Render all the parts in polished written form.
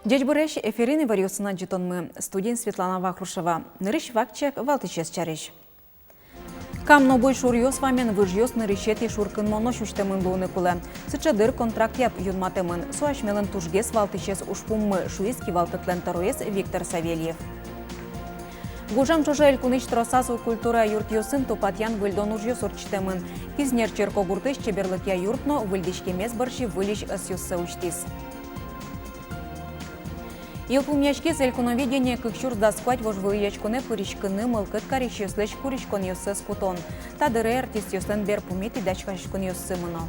Дядьбуреш эфирины вариосына жетонмы. Студент Светлана Вахрушева. Нырыш вакчек валтычес чареш. Камно бой шурьос вамен выжьос нырышет шуркын моно шуштемын луны кулы. Сычадыр контракт яп юнматемын. Суашмелын тужгес валтычес ушпуммы шуиски валтытлен таруес Виктор Савельев. Гужам чужа элькуныч тросасу культура юртьосын топатян выльдон ужьос урчтемын. Кизнер черко гуртыш чеберлыкя юртно выльдишкемес барши вылиш асюсса учтис. Илпумячке зелькуноведение кыкчур дасквать вожвыльячконе пыричкыны мылкыт карищеслеч куричкон йосы скутон. Тадыры артист йослен бер пумети дачкашкон йосы мыно.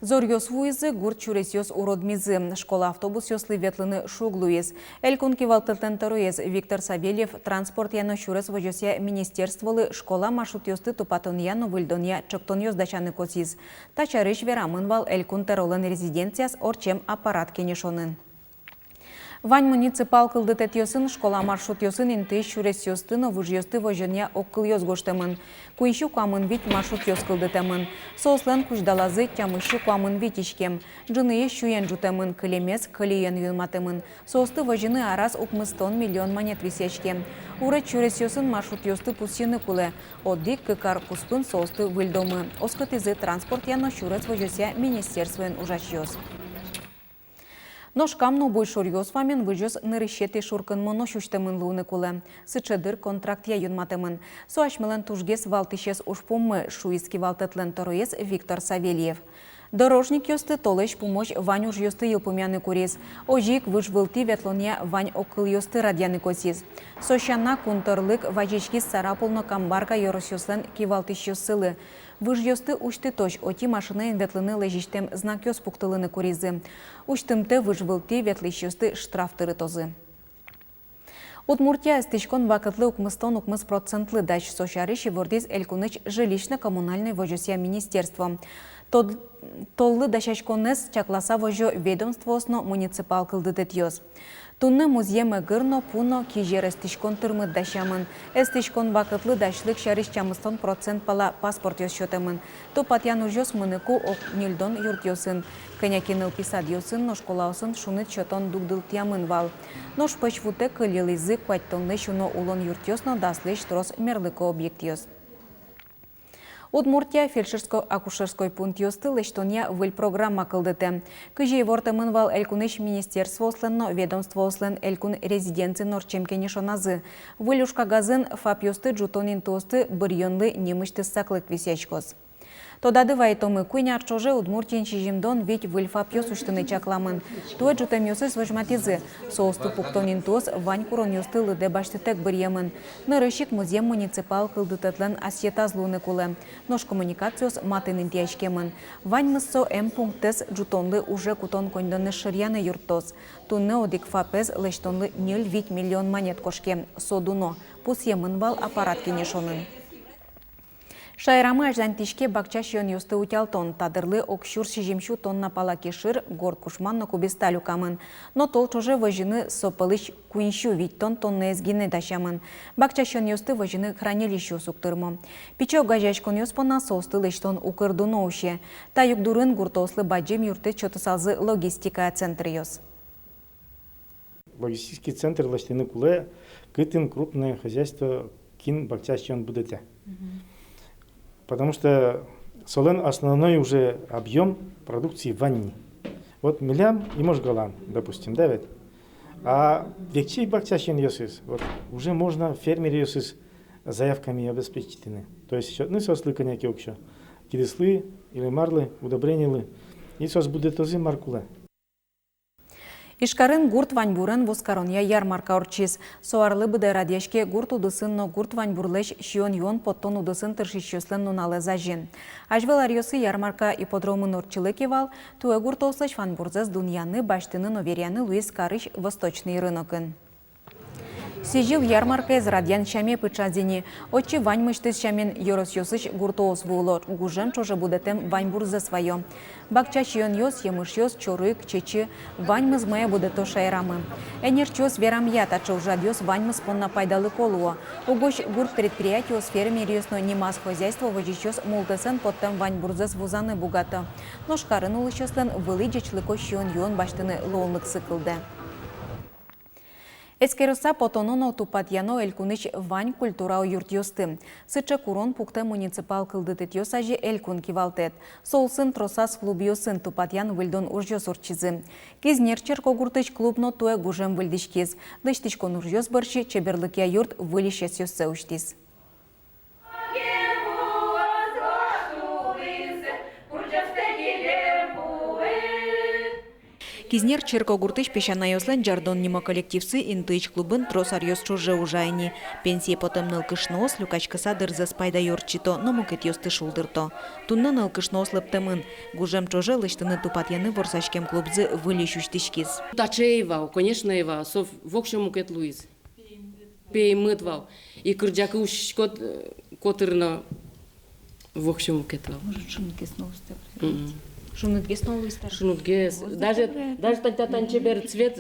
Зор йос вуизы гурт чурес йос уродмизы. Школа автобус йослы ветлыны шуглуез. Элькунки валтылтен таруез Виктор Савельев транспорт яно чурес вожося министерстволы школа маршрут йосты тупатон яно выльдония чоктон йос дачаны косиз. Тачарыш верамын вал элькун таролын резиденцияс орчем аппарат кенешонын. Вань муниципал кылдытет йосын школа маршрут йосын инты чурес йостыно вуж йосты вожония оккыл йос гоштемын. Куищу куамын вить маршрут йос кылдытемын. Сослен куждалазы тямышы куамын витичкем. Джыные шуен жутемын кылемес кылиен юнматемын. Состы вожыны арас укмыстон миллион монет висечке. Уры чурес йосын маршрут йосты пусины куле. Оддик кыкар куспын состы выльдомы. Оскотизы транспорт яно чурес вожося министерствен ужач йос. Ношкамно бойшор йос вамен выжос нырышеты шуркын моно шуштемын луны кулы. Сычедыр контракт я юнматемын. Суашмелен тужгес валтышес ушпуммы шуиски валтетлен таруес Виктор Савельев. Дорожник йосты толеш помощь вань уж йосты елпумяны курес. Ожик выж вылти ветлония вань окыл йосты радяны косиз. Сощана кунтырлык вajички сарапулно камбарка йоросюслен кивалтыш йосылы. Выж йосты ушты точ оти машины ветлыны лежиштем знак йос пуктылыны куризы. Уштымты выж вылти ветлыш йосты штрафтыры тозы. Удмуртия стычкон вакытлы укмыстон укмыс процентлы дач сошарыш вордиз элькуныч жилищно-коммунальной вожосия министерства. Толлы дачачконес чакласа вожо ведомствосно муниципал кылдытет йос. Тунны музеймы гырно пуно кижер стычкон тырмы дачамын. Стычкон вакытлы дачлык шарыш чамыстон процент пала паспорт йос шотемын. То патян ужос мыныку ок нильдон юрт йосын. Кынякиныл писад йосын но школаусын шуны чотон дугдыл тямын вал. Нош почвуте кылелизы кваттонны шуно улон юрт йосно даслыш трос мерлыко объект йос. Удмуртия фельдшерско-акушерской пункт йосты лештония выль программа кылдыты. Кыжей вортамын вал элькуныш министерство осленно ведомство ослен элькун резиденции норчемкени шоназы. Вылюшка газын фап йосты джутонин тосты бырьонлы немышты саклык висячкоз. Тодады вайтомы куйняр чоже Удмуртиен чижимдон ведь выль фап йос уштыны чакламын. Туэ джутам йосы свожматизы. Соосты пуктонин тос вань курон йосты лыде баштытек бырьемын. Нырышик музей муниципал кылдытатлен асьетазлуны кулы. Нож коммуникациос матынын тиячкемын. Вань мыссо пунктес джутонлы уже кутон коньдоны шырьяны юртоз. Тунны одик фапез лештонлы 0,8 миллион монет кошке. Содуно. Пусьемын вал аппарат кенешонын. Шайрамы аждантишке бакчаш йон йосты утялтон, тадырлы окшур шижимшу тонна пала кешир горд кушманно кубисталю камын. Но тол чоже вожыны сопылыш куиншу виттон тонны эзгины дашамын. Бакчаш йон йосты вожыны хранилищу суктырмы. Пичо гажачкон йоспона состы лештон укырдуно уще. Та югдурын гуртослы баджим юрты чотысалзы логистика центр йос. Логистический центр лаштыны куле кытын крупное хозяйство кин бакчаш йон будете. Потому что солен основной уже объем продукции ванни. Вот милям и можгалан, допустим, да ведь. А векчей бакчащин йосис, вот уже можно фермер йосис заявками обеспечены. То есть еще ну сослы коняки окшо, кидеслы или марлы, удобренилы, и сос будет тоже маркула. Ишкарын гурт ваньбурын воскарония ярмарка орчиз. Соарлы быдай радешке гурт удысын, но гурт ваньбурлеш шион йон поттон удысын тыршищеслен нунале зажин. Ажвелар йосы ярмарка ипподромын орчылыки вал, туэ гурт ослеш ваньбурзес дуньяны баштыны новеряны Луис Карыш восточный рынокын. Сижил ярмарка из радьян шаме пычазини. Очи вань мыштыз шамен Йорос Йосыч гуртоос вуло. Гужем чоже будетем вань бурза свое. Бакчач йон йос, емыш йос, чорык, чечи. Вань мыз мая будето шайрамы. Энер чос верам ят, а чужад йос вань мыз понна пайдалы колуо. Угощ гурт предприятио сфере мирьёсно немас хозяйство вожичос мултесен поттем вань бурзас вузаны бугато. Но шкарын улычослен вылыджечлыко щион йон баштыны лоунлык сыкылды. Эскероса потононо тупатьяно элькунич вань культура юртьосты. Сыча курон пукте муниципал кылдытет йосажи элькун кивалтет. Солсын тросас клубьосын тупатьян выльдон уржёс урчизы. Кизнерчер когуртыч клубно туэ гужем выльдишкиз. Дыштичкон уржёс барши чеберлыкя юрт вылишес йосе уштиз. Кизнер Черкогуртыч пешанайослен жардон нема коллективсы интыч клубын тросарьос чуже ужайни. Пенсия потом нылкышноос люкачкаса дырзас пайда йорчито, но мукет йосты шулдырто. Тунна нылкышноос лыптымын. Гужем чоже лыштыны тупатьяны ворсачкем клубзы вылишуштишкиз. Тачеевал, конечно, Ева, сов в общем мукет Луиз. Пеймытвал. И кырджакы уж котырно в общем мукетвал. Может, шумки снова ставить? Шунутгес новый старый. Шунутгес. Даже танчебер цвет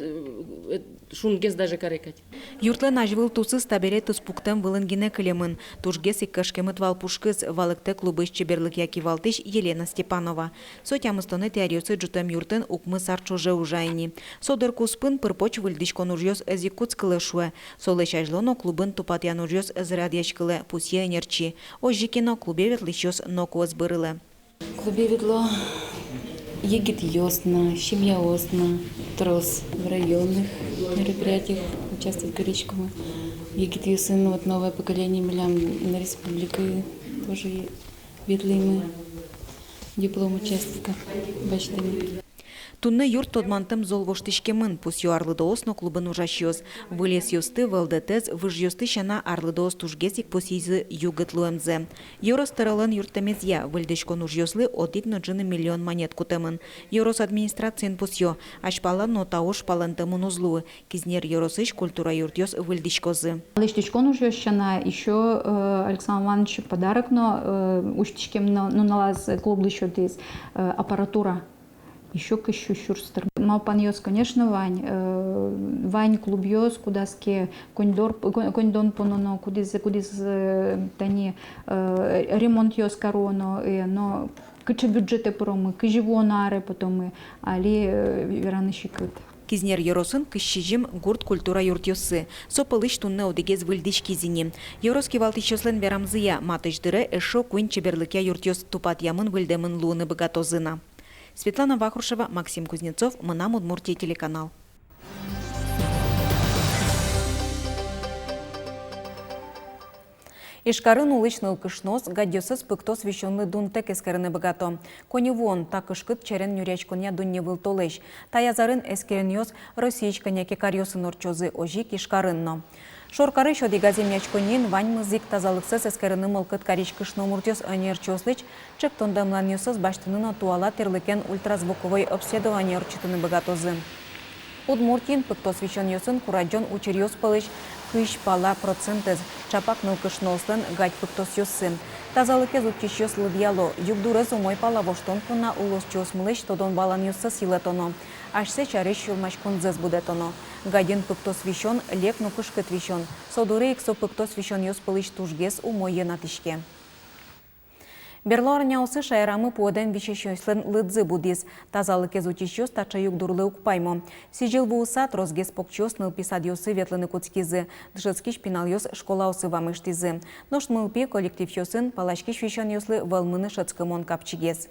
шунутгес даже карекать. Юртлен ажвыл тусы стабере туспуктем вылынгине кылемын. Тужгес и кашкемыт вал пушкыз валыкте клубыш чеберлык яки валтыш Елена Степанова. Сотямыстоны теорioсы джутем юртен укмы сарчоже ужайни. Содыр куспын пырпоч выльдичкон уржёс эзикуц кылышуэ. Солыш ажлоно клубын тупатьян уржёс эзрадьячкылы пусье энерчи. Ожикино клубе ветлищёс нокуыз бырылы. Клубе ведло егит ясно, семья ясно, трос в районных мероприятиях участвует Горичкова. Егит ясно, вот новое поколение милям на республике тоже ведли мы диплом участника бачтами. Тунны юрт тодмантым золвоштишкемын пусью арлыдоос клубын ужащиос. Вылез юсты валдетез выжьёсты шана арлыдоос тужгесик пусизы югыт луэмзе. Йорос таралын юрттамезья выльдешкон ужьёслы одик ноджины миллион монет кутемын. Йорос администрациен пусьё. Ашпалан нотаош палантымын узлуы. Кизнер йоросыш культура юртьёс выльдешкозы. Лыштичкон ужьёс шана еще Александр Иванович подарок, но уштичкем налаз клуб лыщёт из аппаратура. Еще кыщу щурстер. Малпан йос, конечно, вань клуб йос, кудаске коньдон пононо, кудис тани ремонт йос короно, но кычы бюджеты промы, кыживонаре потом али вераны щикыт. Кизнер йоросын кыщижим гурт культура юртьосы. Сопылыш тунны одегез выльдиш кизини. Йороски валтичослен верамзыя матыждыры эшо куин чеберлыкя юртьос тупатьямын выльдемын луны богатозына. Светлана Вахрушева, Максим Кузнецов, Мынам Удмуртия телеканал. Ишкарын улычныл кышнос, гадьосыз пыкто священный дун тек эскерыны богато. Коневон так ышкыт черен нюрячконя дунне выл толеш. Таязарын эскереньос россиичканяке карьосын орчозы ожик ишкарынно. Шоркары шоди газемячконин вань мызик тазалыксыз эскерыны мылкыт каричкышно муртёс анерчослыч, чек тондамланьосыз баштыныно туала терлыкен ультразвуковой обследование орчитыны богатозы. Удмуртин пыкто священьосын кураджон учерьос пылыч кыш пала процентез, чапак нылкышнослын гать пыктос йосы. Тазалыке зуттищёс лыдьяло, югдурыз умой пала воштон куна улосчос мылыч тодон балан йосы силетоно. Ашсе чареш юлмачкон зез будетоно. Гадин пыктос вищон, лек нукышкыт вищон. Содуры иксо пыктос вищон йос пылыч тужгес умой енатышке. Берлорняусы шайрамы пуэден вещещёслен лыдзы будиз. Тазалыке зутищёс тача югдурлы укпаймо. Сижил вуусат розгес покчёс нылписадьосы ветлыны куцкизы. Дышыцкиш пиналёс школаусы вамыштизы. Ношт мылпи коллективёсын палачкиш вещон ёслы валмыны шыцкымон капчигез.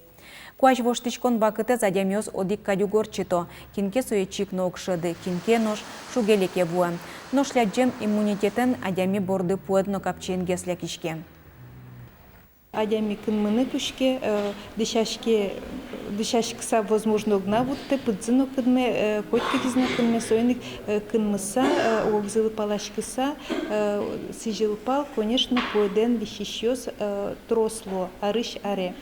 Куач воштичкон бакыте задямёс одик кадюгорчито. Кинке суечик нокшыды, кинке нож шугелеке вуэ. Нош ляджем иммунитетен адями борды пуэдно капченгес лякишке. Адями кынмыны күшке, дышашкса возможно гнавутты, пыдзыно кынме, котка кизно кынме, сойник кынмыса, огзылы палашкыса, сижил-пал, конечно, поеден вещещёс тросло, арыш аре.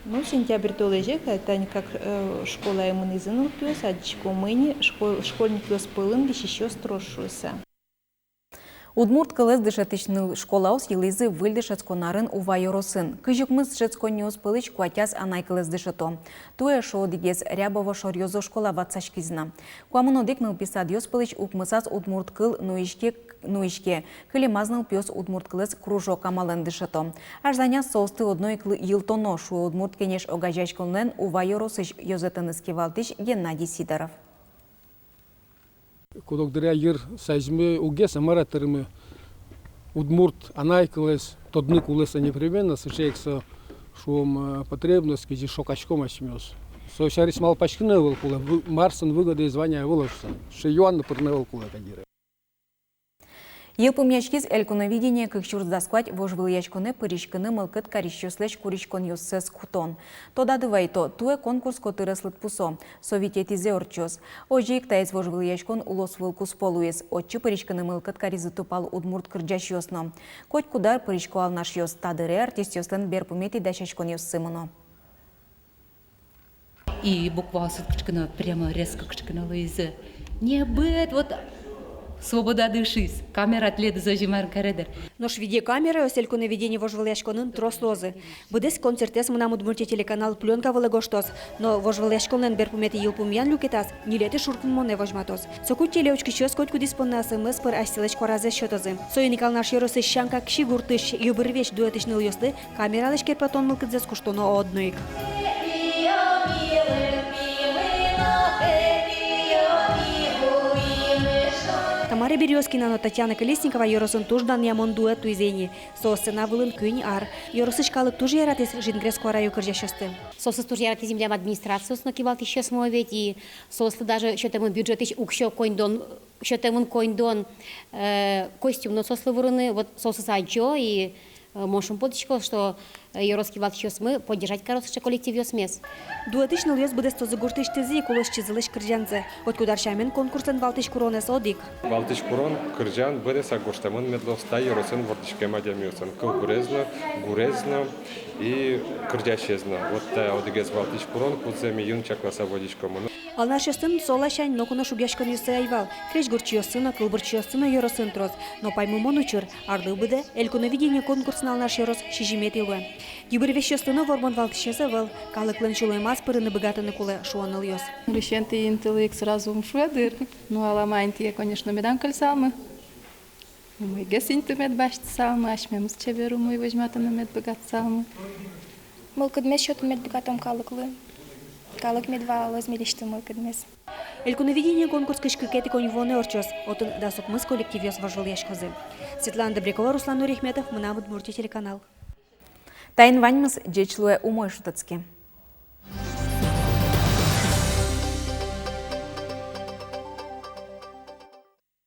Ну, сентябрь толежек, это как школа иммунизанул пёс, а дичко мыни, школьник пёс пылын вещещёс трошуса. Удмурт кылыз дышатычны школаус елизы выльдышацконарын увайоросын. Кыжыкмыз шецкониус пылыч куатяс анай кылыз дышато. Туэ шоу дигез рябово шорьозо школа ватсашкизна. Куамынодик ныл писадьос пылыч укмысас удмурт кыл нуишке. Кылимазныл пёс удмурт кылыз кружок амалын дышато. Ажзаня соусты одной кыл йылтоно шуэ удмурт кенеш огажачконлен увайоросыч йозетыныски валтыч Геннадий Сидоров. Кудокдыря йыр сайзмы уге самаратырмы удмурт анайкылес тодны кулеса непременно сышекса шум потребность кизи шокачком осмёс. Сошарис мал пачкнывал кула марсын выгоды звания вылышса. Шиюан пырнывал кула кадиры. Елпумячкиз эльконовидение кыкчурздасклать вожвылячконе пыричкыны мылкыт карищослеч куричкон юссес кутон. Тода дывайто туэ конкурс котырыслыт пусо. Совететизе орчос. Ожик таец вожвылячкон улос вылкус полуес. Отчы пыричкыны мылкыт каризы тупал удмурт кырджаш йосно. Коть кудар пыричко алнаш йос. Тадыре артист йослен берпумети дашачкон йос сымыно. И буква кычкына прямо резко кычкынула изе. Не быт, вот свобода дышись. Камера атлеты зажимар каредер. Нош видеокамера оселку наведение вожвылячконын трослозы. Будес концертес мынам удмуртия телеканал пленка вылыгоштос, но вожвылячконын берпумети йылпумян люкетас, нилети шуркын моне вожматос. Сокут телеочки чёс котку диспоннасы мыс пыр астилыч коразе счётозы. Союникал наш йоросы щанка кши гуртыш юбырвеч дуэтычныл йосты, камералыш керпатон мылкыдзес куштоно одныйк. Тамара Березкина, но Татьяна Колесникова йоросын туждан ямон дуэт туизени. Соосцена вылын күнь ар. Йорысы шкалык туж яратес жингрес квараю кыржащосты. Сосы туж яратес землям администрацию снакивалт еще смовить и сосы даже счетем бюджет еще укщо койндон, счетем койндон костюм, но сосы вороны вот сосы сайчо и можем подчко, что Йороский валт еще мы поддержать короче коллектив йосмес. Дуэтычныл йос будес тозы гуртыш тези кулыш чизылыш кыржанзе. Откудар шамен конкурсен валтыш куронес одик. Валтыш курон кыржан будес агурштамын медловста йоросын вортышке мадямиосын. Кылгурезно, гурезно и кыржащезно. Вот одигез валтыш курон кудземи юн чакласа водичкому. Алнаш йосын солашань нокуно шугяшкон йосы айвал. Креш гурчи йосына, кылбырчи йосына йоросын троз. Но паймумон учур, арды буде, эльконовидение конкурсна алнаш йорос шижимет илуэ. Юбырвеш йосына вормон валтышезы выл. Калыклын чулаймас пырыны богатыны куле шуаныл йос. Лещенты интеллект сразу мшведыр. Ну, а ламайнти, конечно, медан кальсамы. Мы гесинты мед башт самы, ашмем с чеверу мы возьмем на мед богат самы. Мылкыдмес счет мед богатом калыклы. Калык медвал измеришты мылкыдмес. Эльконовидение конкурс кышкыкети коньвоны орчос. Отын дасок мыс коллектив йос вожвыл яшкозы. Светлана Добрякова, Руслан Нурихметов, Мынам Удмуртия телеканал. Тайн ваньмыз джечлуэ умой шутацки.